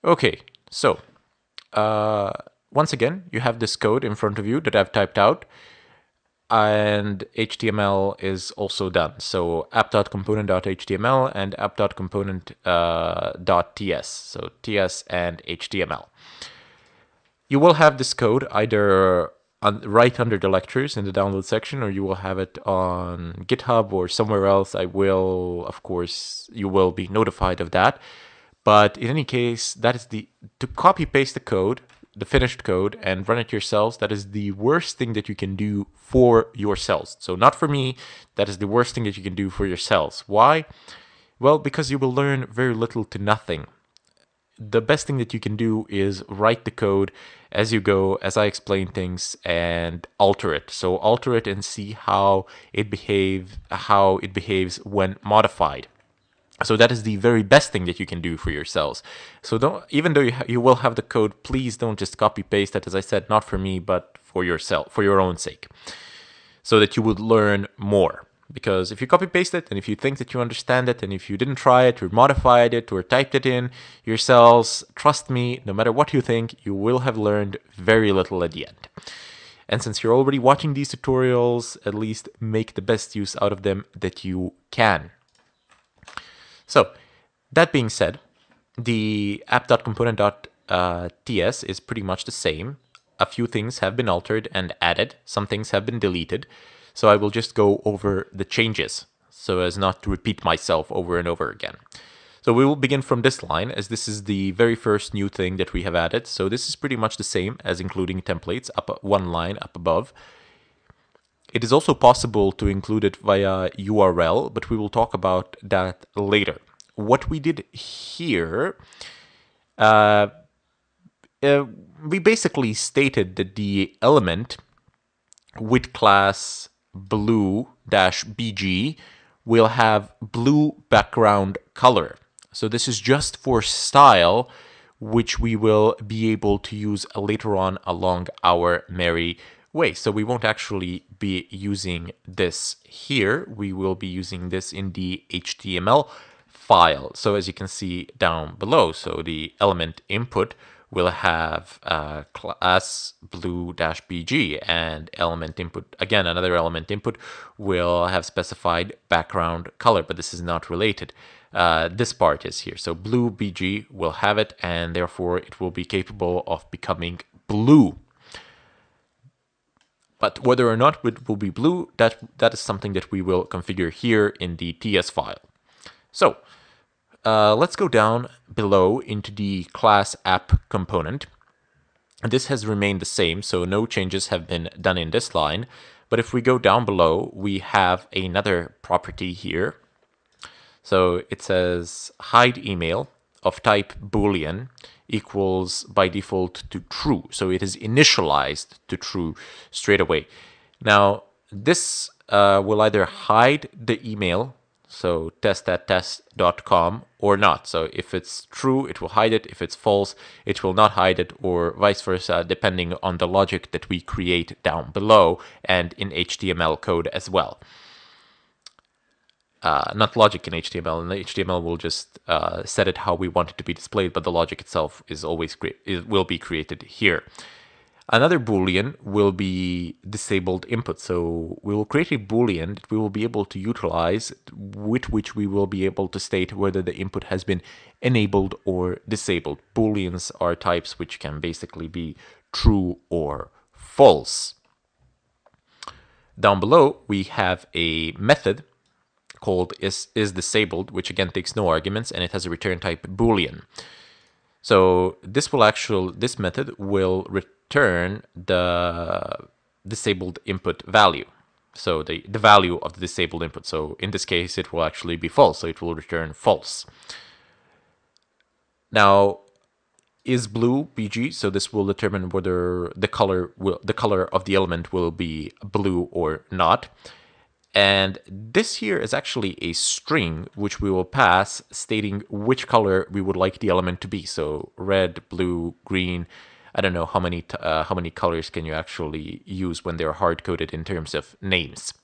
Okay, so uh, once again, you have this code in front of you that I've typed out, and HTML is also done. So app.component.html and app.component.ts. So TS and HTML. You will have this code either right under the lectures in the download section, or you will have it on GitHub or somewhere else. I will, of course, you will be notified of that. But in any case, that is to copy paste the code, the finished code, and run it yourselves. That is the worst thing that you can do for yourselves. So not for me, that is the worst thing that you can do for yourselves. Why? Well, because you will learn very little to nothing. The best thing that you can do is write the code as you go, as I explain things, and alter it. So alter it and see how it behaves when modified. So that is the very best thing that you can do for yourselves. So don't, even though you will have the code, please don't just copy paste it. As I said, not for me, but for yourself, for your own sake, so that you would learn more. Because if you copy paste it and if you think that you understand it and if you didn't try it or modified it or typed it in yourselves, trust me, no matter what you think, you will have learned very little at the end. And since you're already watching these tutorials, at least make the best use out of them that you can. So, that being said, the app.component.ts is pretty much the same. A few things have been altered and added, some things have been deleted. So I will just go over the changes so as not to repeat myself over and over again. So we will begin from this line, as this is the very first new thing that we have added. So this is pretty much the same as including templates up one line up above. It is also possible to include it via URL, but we will talk about that later. What we did here, we basically stated that the element with class blue-bg will have blue background color. So this is just for style, which we will be able to use later on along our merry way. So we won't actually be using this here. We will be using this in the HTML file. So as you can see down below, so the element input will have class blue-bg, and element input, again, another element input will have specified background color, but this is not related. This part is here. So blue BG will have it, and therefore it will be capable of becoming blue. But whether or not it will be blue, that is something that we will configure here in the TS file. So let's go down below into the class app component. This has remained the same, so no changes have been done in this line. But if we go down below, we have another property here. So it says hide email of type boolean equals by default to true. So it is initialized to true straight away. Now, this will either hide the email, so test@test.com, or not. So if it's true, it will hide it. If it's false, it will not hide it, or vice versa, depending on the logic that we create down below and in HTML code as well. Not logic in HTML. And the HTML will just set it how we want it to be displayed, but the logic itself is always will be created here. Another Boolean will be disabled input. So we will create a Boolean that we will be able to utilize, with which we will be able to state whether the input has been enabled or disabled. Booleans are types which can basically be true or false. Down below, we have a method called is disabled, which again takes no arguments, and it has a return type Boolean. So this method will return the disabled input value. So the value of the disabled input. So in this case, it will actually be false. So it will return false. Now, is blue BG? So this will determine whether the color of the element will be blue or not. And this here is actually a string which we will pass stating which color we would like the element to be. So red, blue, green. I don't know how many colors can you actually use when they're hard-coded in terms of names.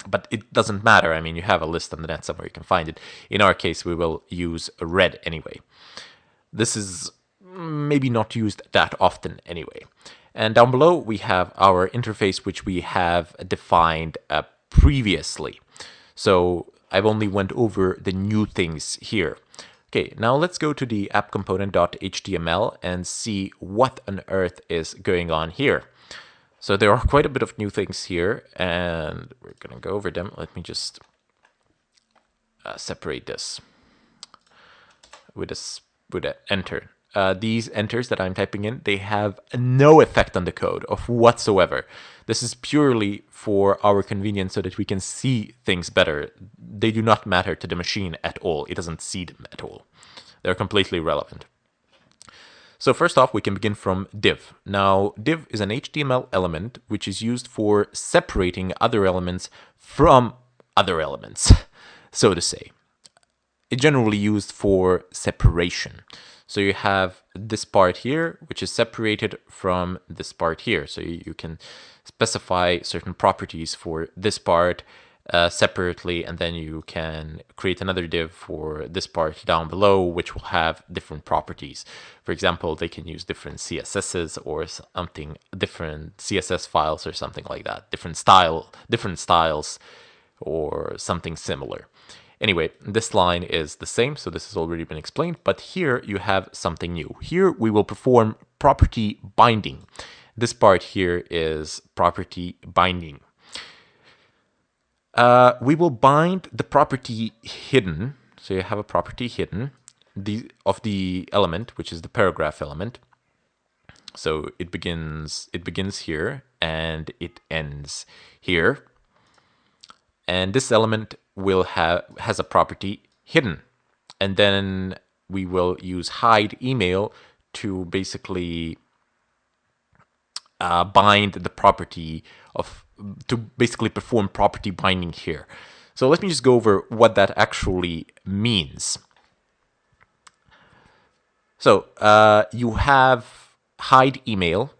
But it doesn't matter. I mean, you have a list on the net somewhere, you can find it. In our case, we will use red anyway. This is maybe not used that often anyway. And down below, we have our interface, which we have defined previously. So I've only went over the new things here. Okay, now let's go to the app component.html and see what on earth is going on here. So there are quite a bit of new things here, and we're going to go over them. Let me just separate this with an enter. These enters that I'm typing in, they have no effect on the code of whatsoever. This is purely for our convenience so that we can see things better. They do not matter to the machine at all. It doesn't see them at all. They're completely irrelevant. So first off, we can begin from div. Now, div is an HTML element which is used for separating other elements from other elements, so to say. It's generally used for separation. So you have this part here, which is separated from this part here. So you can specify certain properties for this part separately, and then you can create another div for this part down below, which will have different properties. For example, they can use different CSSs or something, different CSS files or something like that, different styles or something similar. Anyway, this line is the same, so this has already been explained, but here you have something new. Here we will perform property binding. This part here is property binding. We will bind the property hidden, so you have a property hidden of the element, which is the paragraph element. So it begins here and it ends here. And this element will has a property hidden, and then we will use hide email to basically bind the property to basically perform property binding here. So let me just go over what that actually means. So you have hide email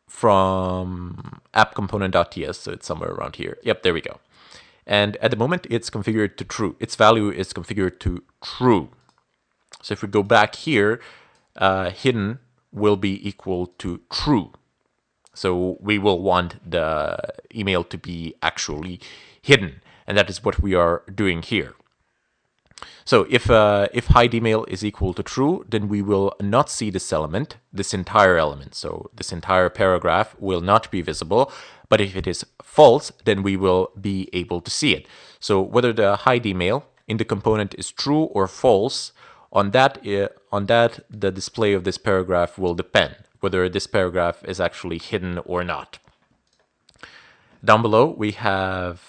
from app component.ts, so it's somewhere around here. Yep, there we go. And at the moment, it's configured to true. Its value is configured to true. So if we go back here, hidden will be equal to true. So we will want the email to be actually hidden, and that is what we are doing here. So if hide email is equal to true, then we will not see this element, this entire element. So this entire paragraph will not be visible. But if it is false, then we will be able to see it. So whether the hide email in the component is true or false, on that the display of this paragraph will depend, whether this paragraph is actually hidden or not. Down below, we have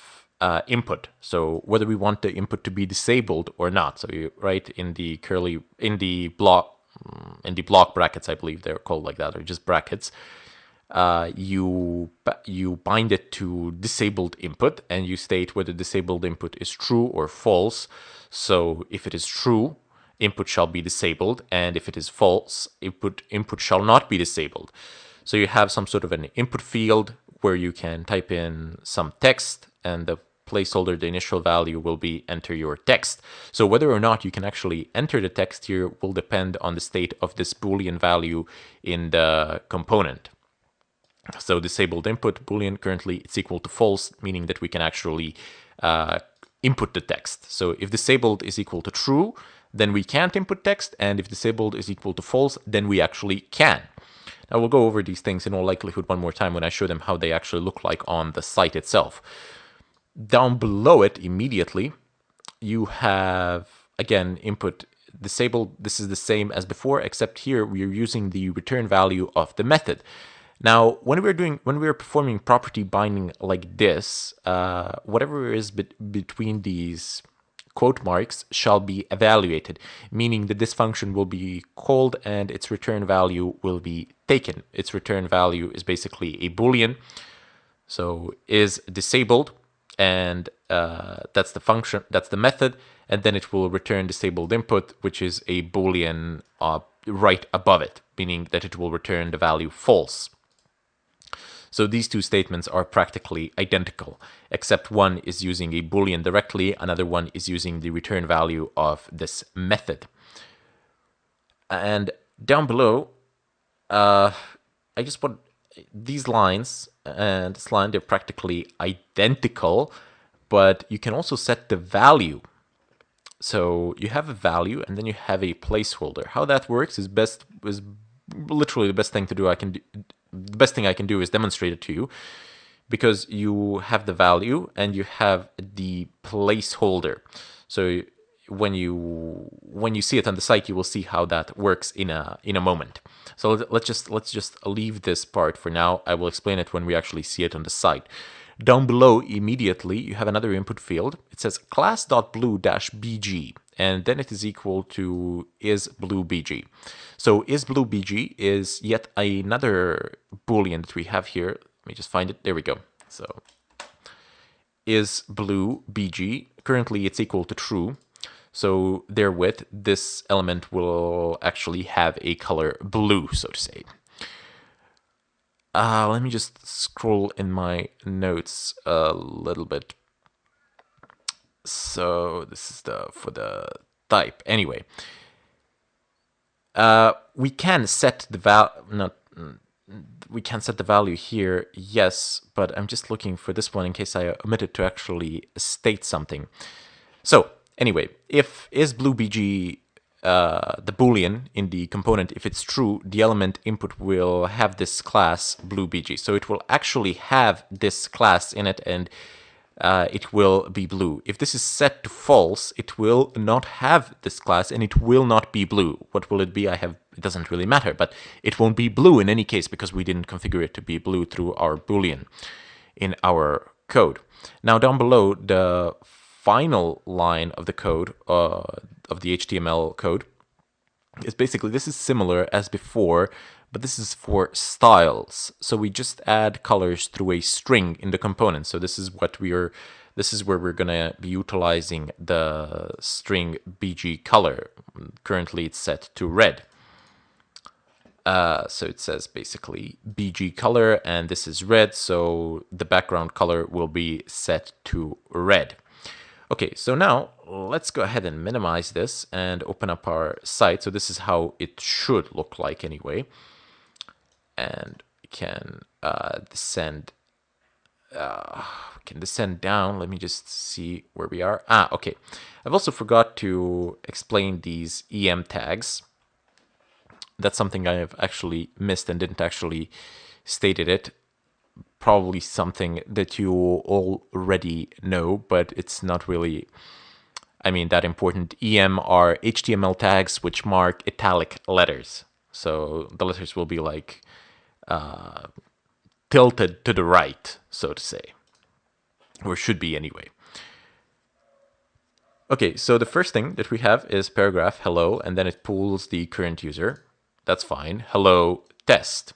input. So whether we want the input to be disabled or not. So you write in the block brackets, I believe they're called like that, or just brackets. You bind it to disabled input, and you state whether disabled input is true or false. So if it is true, input shall be disabled, and if it is false, input shall not be disabled. So you have some sort of an input field where you can type in some text, and the placeholder, the initial value, will be enter your text. So whether or not you can actually enter the text here will depend on the state of this Boolean value in the component. So disabled input Boolean, currently it's equal to false, meaning that we can actually input the text. So if disabled is equal to true, then we can't input text, and if disabled is equal to false, then we actually can. Now we'll go over these things in all likelihood one more time when I show them how they actually look like on the site itself. Down below it immediately, you have, again, input disabled. This is the same as before, except here we are using the return value of the method. Now, when we're performing property binding like this, whatever is between these quote marks shall be evaluated, meaning that this function will be called and its return value will be taken. Its return value is basically a Boolean, so is disabled, and that's the function, that's the method, and then it will return disabled input, which is a Boolean right above it, meaning that it will return the value false. So these two statements are practically identical, except one is using a Boolean directly, another one is using the return value of this method. And down below, I just want these lines and this line, they're practically identical, but you can also set the value. So you have a value and then you have a placeholder. How that works is literally the best thing to do. The best thing I can do is demonstrate it to you, because you have the value and you have the placeholder. So when you see it on the site, you will see how that works in a moment. So let's just leave this part for now. I will explain it when we actually see it on the site. Down below, immediately, you have another input field. It says class.blue-bg, and then it is equal to isBlueBG. So isBlueBG is yet another Boolean that we have here. Let me just find it. There we go. So isBlueBG. Currently, it's equal to true. So therewith, this element will actually have a color blue, so to say. Let me just scroll in my notes a little bit. So this is for the type. Anyway, we can set the value here, yes, but I'm just looking for this one in case I omitted to actually state something. So anyway, if isBlueBG, the Boolean in the component, if it's true, the element input will have this class BlueBG. So it will actually have this class in it, and it will be blue. If this is set to false, it will not have this class and it will not be blue. What will it be? It doesn't really matter, but it won't be blue in any case because we didn't configure it to be blue through our Boolean in our code. Now down below, the final line of the code, of the HTML code, is basically, this is similar as before, but this is for styles. So we just add colors through a string in the component. So this is where we're gonna be utilizing the string bg color. Currently it's set to red. So it says basically bg color, and this is red, so the background color will be set to red. Okay, so now let's go ahead and minimize this and open up our site. So this is how it should look like anyway. And we can descend down. Let me just see where we are. Okay. I've also forgot to explain these EM tags. That's something I have actually missed and didn't actually stated it. Probably something that you already know, but it's not really, that important. EM are HTML tags which mark italic letters. So the letters will be like tilted to the right, so to say, or should be anyway. Okay, so the first thing that we have is paragraph hello, and then it pulls the current user. That's fine. Hello test.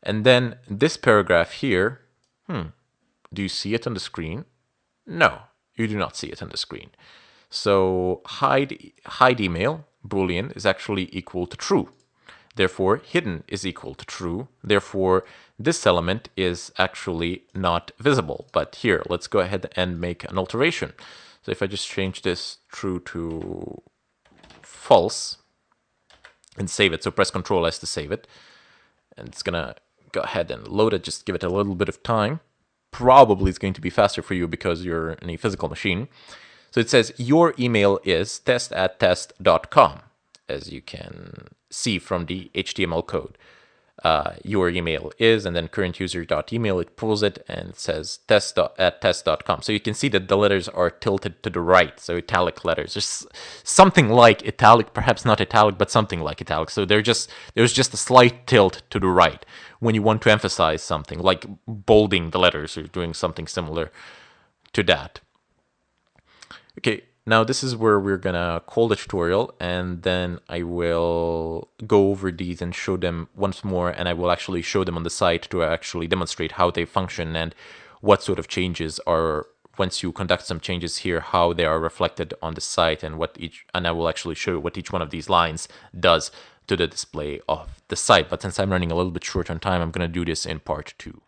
And then this paragraph here, do you see it on the screen? No, you do not see it on the screen. So hide email Boolean is actually equal to true. Therefore, hidden is equal to true. Therefore, this element is actually not visible. But here, let's go ahead and make an alteration. So if I just change this true to false and save it, so press Control S to save it, and it's gonna go ahead and load it. Just give it a little bit of time. Probably it's going to be faster for you because you're in a physical machine. So it says your email is test@test.com, as you can see from the HTML code. Your email is, and then current user.email, it pulls it and it says test@test.com. So you can see that the letters are tilted to the right, so italic letters. There's something like italic, perhaps not italic, but something like italic. So there's just a slight tilt to the right when you want to emphasize something, like bolding the letters or doing something similar to that. Okay, now this is where we're gonna call the tutorial, and then I will go over these and show them once more, and I will actually show them on the site to actually demonstrate how they function and what sort of changes are, once you conduct some changes here, how they are reflected on the site, and I will actually show you what each one of these lines does to the display of the site. But since I'm running a little bit short on time, I'm gonna do this in part 2.